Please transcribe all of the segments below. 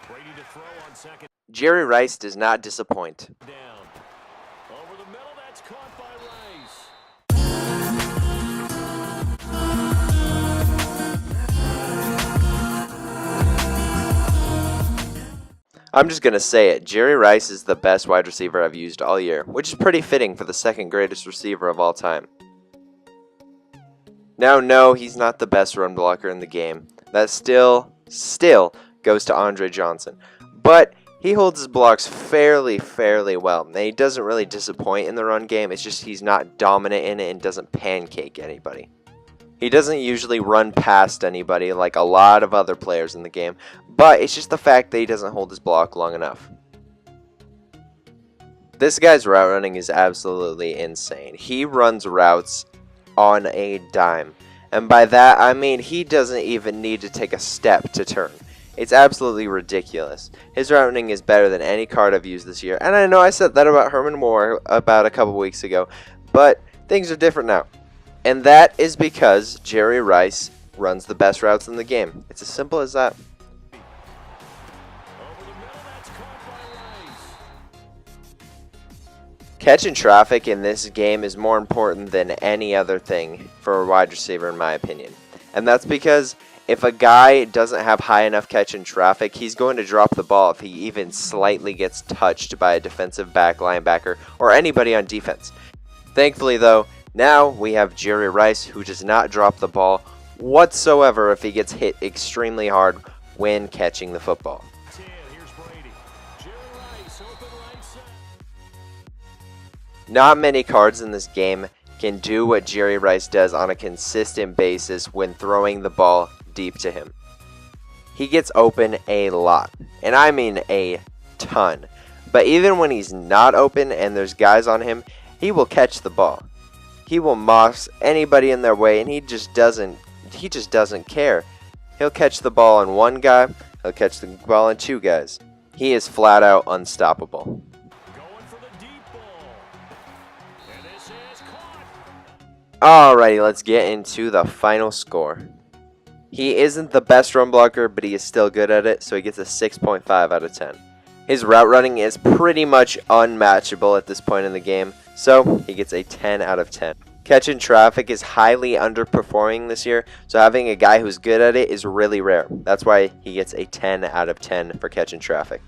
Brady to throw on second Jerry Rice does not disappoint. down. Over the middle, that's caught by Rice. I'm just going to say it, Jerry Rice is the best wide receiver I've used all year, which is pretty fitting for the second greatest receiver of all time. Now, no, he's not the best run blocker in the game. That still goes to Andre Johnson. But he holds his blocks fairly well. And he doesn't really disappoint in the run game. It's just he's not dominant in it and doesn't pancake anybody. He doesn't usually run past anybody like a lot of other players in the game. But it's just the fact that he doesn't hold his block long enough. This guy's route running is absolutely insane. He runs routes on a dime. And by that, I mean he doesn't even need to take a step to turn. It's absolutely ridiculous. His route running is better than any card I've used this year. And I know I said that about Herman Moore about a couple weeks ago. But things are different now. And that is because Jerry Rice runs the best routes in the game. It's as simple as that. Catching traffic in this game is more important than any other thing for a wide receiver in my opinion. And that's because if a guy doesn't have high enough catch in traffic, he's going to drop the ball if he even slightly gets touched by a defensive back, linebacker, or anybody on defense. Thankfully though, now we have Jerry Rice who does not drop the ball whatsoever if he gets hit extremely hard when catching the football. Not many cards in this game can do what Jerry Rice does on a consistent basis when throwing the ball deep to him. He gets open a lot, and I mean a ton. But even when he's not open and there's guys on him, he will catch the ball. He will moss anybody in their way, and he just doesn't care. He'll catch the ball on one guy, he'll catch the ball on two guys. He is flat out unstoppable. Alrighty, let's get into the final score. He isn't the best run blocker, but he is still good at it, so he gets a 6.5 out of 10. His route running is pretty much unmatchable at this point in the game, so he gets a 10 out of 10. Catching traffic is highly underperforming this year, so having a guy who's good at it is really rare. That's why he gets a 10 out of 10 for catching traffic.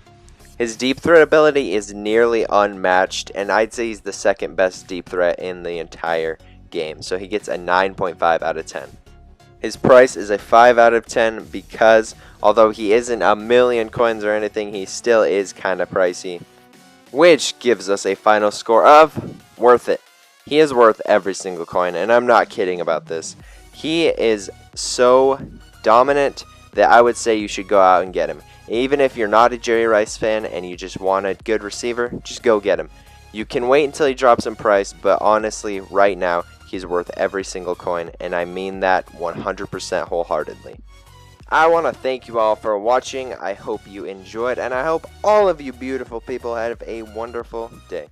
His deep threat ability is nearly unmatched, and I'd say he's the second best deep threat in the entire game, so he gets a 9.5 out of 10. His price is a 5 out of 10 because although he isn't a million coins or anything, he still is kind of pricey, which gives us a final score of worth it. He is worth every single coin, and I'm not kidding about this. He is so dominant that I would say you should go out and get him. Even if you're not a Jerry Rice fan and you just want a good receiver, just go get him. You can wait until he drops in price, but honestly, right now, he's worth every single coin, and I mean that 100% wholeheartedly. I want to thank you all for watching. I hope you enjoyed, and I hope all of you beautiful people have a wonderful day.